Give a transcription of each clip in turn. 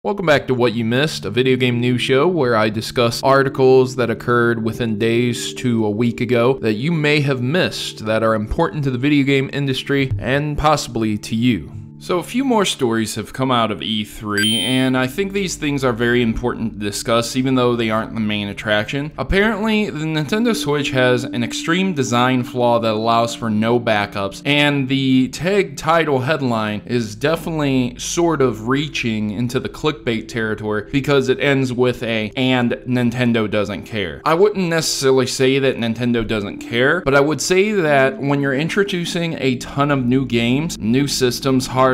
Welcome back to What You Missed, a video game news show where I discuss articles that occurred within days to a week ago that you may have missed that are important to the video game industry and possibly to you. So a few more stories have come out of E3, and I think these things are very important to discuss even though they aren't the main attraction. Apparently, the Nintendo Switch has an extreme design flaw that allows for no backups, and the tag title headline is definitely sort of reaching into the clickbait territory because it ends with "and Nintendo doesn't care." I wouldn't necessarily say that Nintendo doesn't care, but I would say that when you're introducing a ton of new games, new systems, hardware,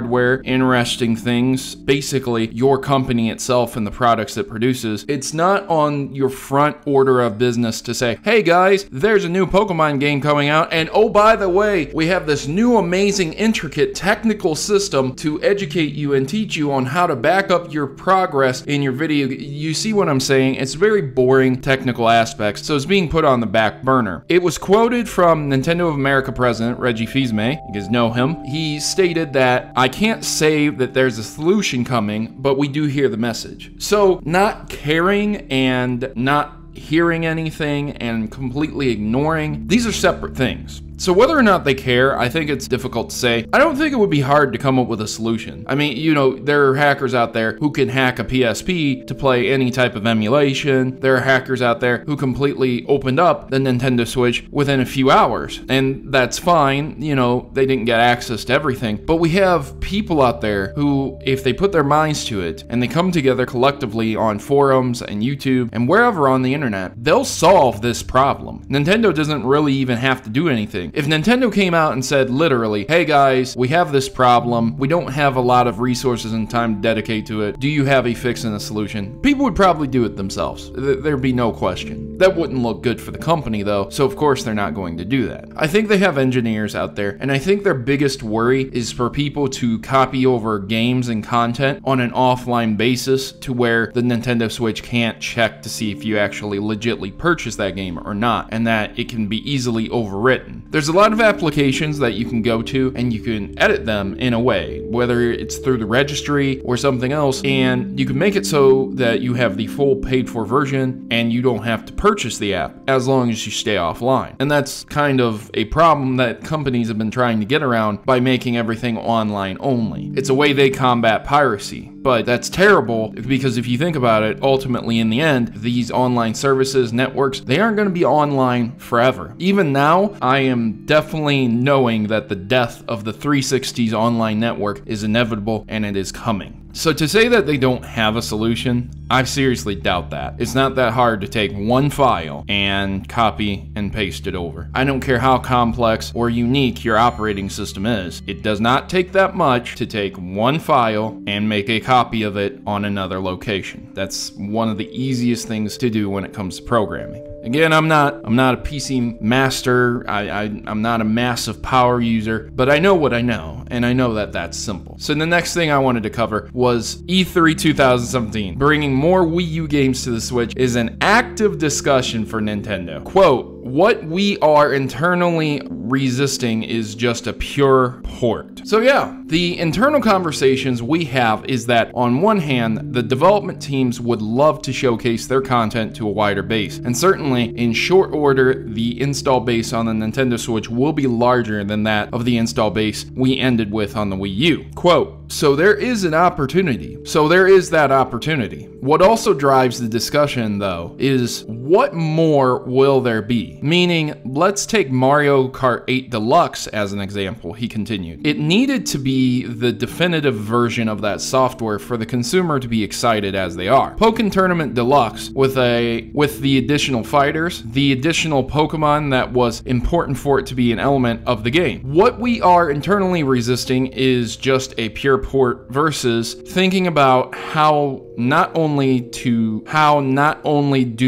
interesting things, basically your company itself and the products it produces, it's not on your front order of business to say, hey guys, there's a new Pokemon game coming out, and oh, by the way, we have this new amazing intricate technical system to educate you and teach you on how to back up your progress in your video. You see what I'm saying? It's very boring technical aspects, so it's being put on the back burner. It was quoted from Nintendo of America president Reggie Fils-Aimé, you guys know him. He stated that, I can't say that there's a solution coming, but we do hear the message. So not caring and not hearing anything and completely ignoring, these are separate things. So whether or not they care, I think it's difficult to say. I don't think it would be hard to come up with a solution. I mean, you know, there are hackers out there who can hack a PSP to play any type of emulation. There are hackers out there who completely opened up the Nintendo Switch within a few hours. And that's fine, you know, they didn't get access to everything. But we have people out there who, if they put their minds to it and they come together collectively on forums and YouTube and wherever on the internet, they'll solve this problem. Nintendo doesn't really even have to do anything. If Nintendo came out and said literally, hey guys, we have this problem, we don't have a lot of resources and time to dedicate to it, do you have a fix and a solution? People would probably do it themselves. There'd be no question. That wouldn't look good for the company though, so of course they're not going to do that. I think they have engineers out there, and I think their biggest worry is for people to copy over games and content on an offline basis to where the Nintendo Switch can't check to see if you actually legitimately purchase that game or not, and that it can be easily overwritten. There's a lot of applications that you can go to and you can edit them in a way, whether it's through the registry or something else, and you can make it so that you have the full paid for version and you don't have to purchase the app as long as you stay offline. And that's kind of a problem that companies have been trying to get around by making everything online only. It's a way they combat piracy. But that's terrible because if you think about it, ultimately in the end, these online services, networks, they aren't going to be online forever. Even now, I am definitely knowing that the death of the 360's online network is inevitable and it is coming. So to say that they don't have a solution, I seriously doubt that. It's not that hard to take one file and copy and paste it over. I don't care how complex or unique your operating system is. It does not take that much to take one file and make a copy of it on another location. That's one of the easiest things to do when it comes to programming. Again, I'm not a PC master, I'm not a massive power user, but I know what I know, and I know that that's simple. So the next thing I wanted to cover was E3 2017. Bringing more Wii U games to the Switch is an active discussion for Nintendo. Quote, what we are internally resisting is just a pure port. So yeah, the internal conversations we have is that on one hand, the development teams would love to showcase their content to a wider base, and certainly in short order, the install base on the Nintendo Switch will be larger than that of the install base we ended with on the Wii U. Quote, so there is an opportunity. So there is that opportunity. What also drives the discussion though is what more will there be? Meaning, let's take Mario Kart 8 Deluxe as an example, he continued. It needed to be the definitive version of that software for the consumer to be excited as they are. Pokken Tournament Deluxe with the additional fighters, the additional Pokemon that was important for it to be an element of the game. What we are internally resisting is just a pure port versus thinking about how not only do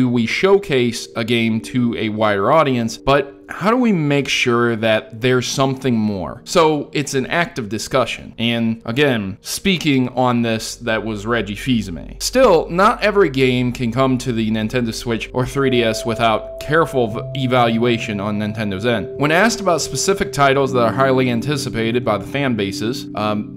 we showcase a game to a wider audience, but how do we make sure that there's something more? So it's an active discussion. And again, speaking on this, that was Reggie Fils-Aimé. Still, not every game can come to the Nintendo Switch or 3DS without careful evaluation on Nintendo's end. When asked about specific titles that are highly anticipated by the fan bases,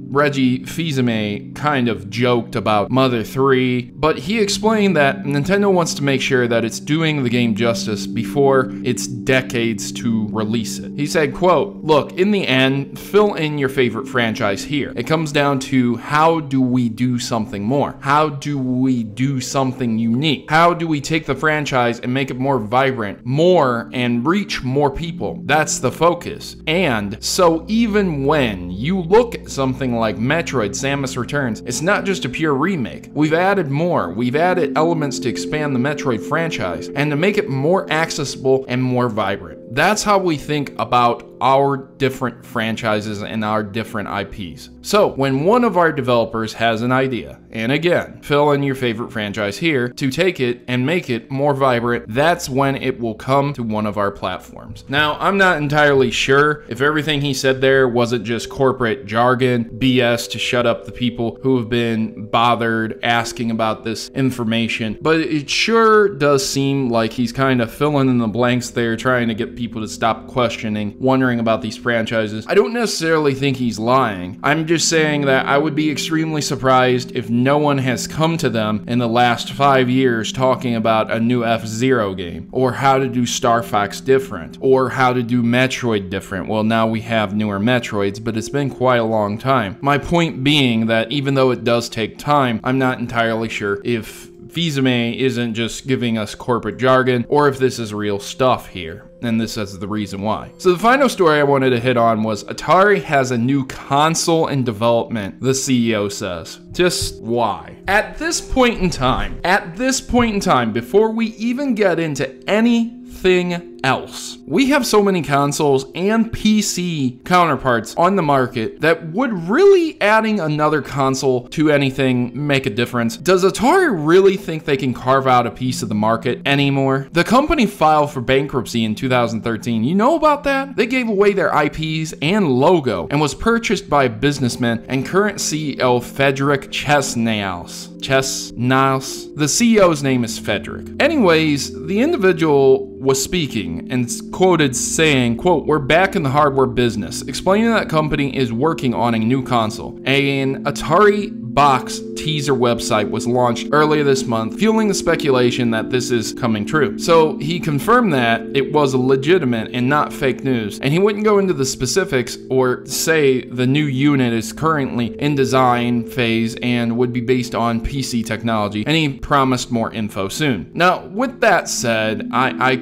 Reggie Fils-Aimé kind of joked about Mother 3, but he explained that Nintendo wants to make sure that it's doing the game justice before it's decades to release it. He said, quote, "Look, in the end, fill in your favorite franchise here. It comes down to how do we do something more? How do we do something unique? How do we take the franchise and make it more vibrant, more, and reach more people? That's the focus. And so even when you look at something like Metroid Samus Returns, it's not just a pure remake. We've added more. We've added elements to expand the Metroid franchise and to make it more accessible and more vibrant." That's how we think about our different franchises and our different IPs. So when one of our developers has an idea, and again, fill in your favorite franchise here, to take it and make it more vibrant, that's when it will come to one of our platforms. Now, I'm not entirely sure if everything he said there wasn't just corporate jargon, BS to shut up the people who have been bothered asking about this information, but it sure does seem like he's kind of filling in the blanks there, trying to get people to stop questioning, wondering about these franchises. I don't necessarily think he's lying. I'm just saying that I would be extremely surprised if no one has come to them in the last 5 years talking about a new F-Zero game, or how to do Star Fox different, or how to do Metroid different. Well, now we have newer Metroids, but it's been quite a long time. My point being that even though it does take time, I'm not entirely sure if Fils-Aimé isn't just giving us corporate jargon, or if this is real stuff here. And this is the reason why. So the final story I wanted to hit on was Atari has a new console in development, the CEO says. Just why? At this point in time, before we even get into anything else, we have so many consoles and PC counterparts on the market that would really adding another console to anything make a difference? Does Atari really think they can carve out a piece of the market anymore? The company filed for bankruptcy in 2013. You know about that? They gave away their IPs and logo and was purchased by a businessman and current CEO Frederick Chesnaus. The CEO's name is Frederick. Anyways, the individual was speaking and quoted saying, quote, "We're back in the hardware business," explaining that company is working on a new console. An Atari box teaser website was launched earlier this month, fueling the speculation that this is coming true. So he confirmed that it was legitimate and not fake news, and he wouldn't go into the specifics or say the new unit is currently in design phase and would be based on PC technology, and he promised more info soon. Now, with that said, I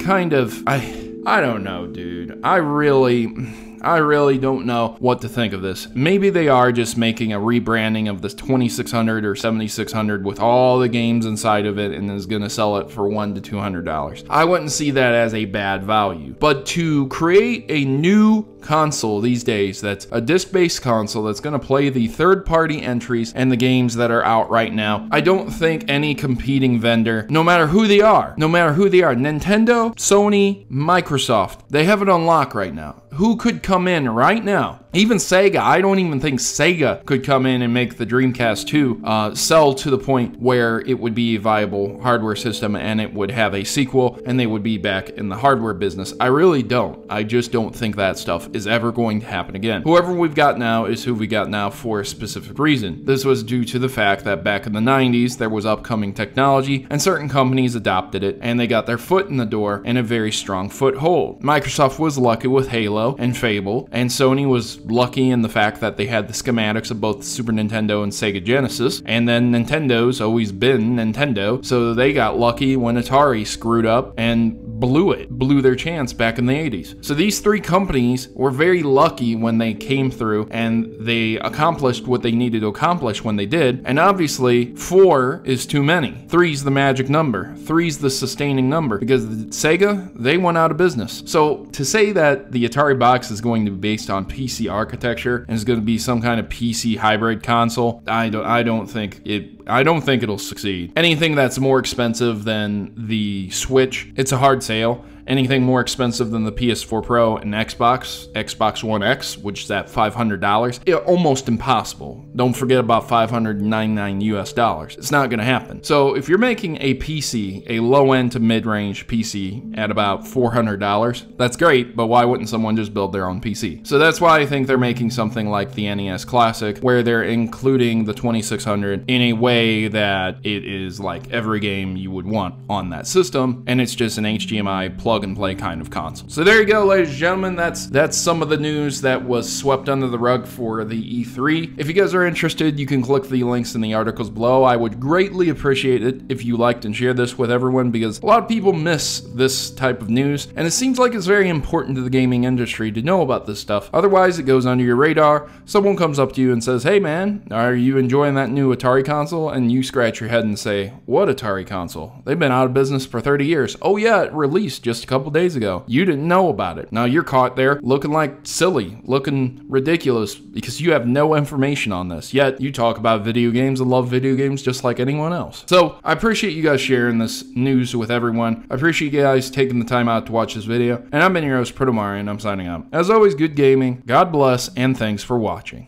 don't know, dude. I really don't know what to think of this. Maybe they are just making a rebranding of this 2600 or 7600 with all the games inside of it and is gonna sell it for $100 to $200. I wouldn't see that as a bad value. But to create a new console these days that's a disc-based console that's going to play the third-party entries and the games that are out right now, I don't think any competing vendor, no matter who they are, Nintendo, Sony, Microsoft, they have it on lock right now. Who could come in right now? Even Sega, I don't even think Sega could come in and make the Dreamcast 2 sell to the point where it would be a viable hardware system and it would have a sequel and they would be back in the hardware business. I really don't. I just don't think that stuff is ever going to happen again. Whoever we've got now is who we got now for a specific reason. This was due to the fact that back in the 90s, there was upcoming technology and certain companies adopted it and they got their foot in the door and a very strong foothold. Microsoft was lucky with Halo and Fable, and Sony was lucky in the fact that they had the schematics of both the Super Nintendo and Sega Genesis, and then Nintendo's always been Nintendo, so they got lucky when Atari screwed up and blew their chance back in the 80s. So these three companies were very lucky when they came through and they accomplished what they needed to accomplish when they did, and obviously 4 is too many. 3's the magic number. 3's the sustaining number, because Sega, they went out of business. So to say that the Atari box is going to be based on PC architecture and is going to be some kind of PC hybrid console, I don't think it'll succeed. Anything that's more expensive than the Switch, it's a hard sale. Anything more expensive than the PS4 Pro and Xbox One X, which is at $500, almost impossible. Don't forget about $599 US. It's not going to happen. So if you're making a PC, a low-end to mid-range PC at about $400, that's great, but why wouldn't someone just build their own PC? So that's why I think they're making something like the NES Classic, where they're including the 2600 in a way that it is like every game you would want on that system, and it's just an HDMI plug-and-play kind of console. So there you go, ladies and gentlemen. That's some of the news that was swept under the rug for the E3. If you guys are interested, you can click the links in the articles below. I would greatly appreciate it if you liked and shared this with everyone, because a lot of people miss this type of news, and it seems like it's very important to the gaming industry to know about this stuff. Otherwise, it goes under your radar. Someone comes up to you and says, "Hey man, are you enjoying that new Atari console?" And you scratch your head and say, "What Atari console? They've been out of business for 30 years. Oh yeah, it released just a couple days ago. You didn't know about it." Now you're caught there looking like silly, looking ridiculous, because you have no information on this. Yet you talk about video games and love video games just like anyone else. So I appreciate you guys sharing this news with everyone. I appreciate you guys taking the time out to watch this video. And I've been your host, Protomario, and I'm signing out. As always, good gaming, God bless, and thanks for watching.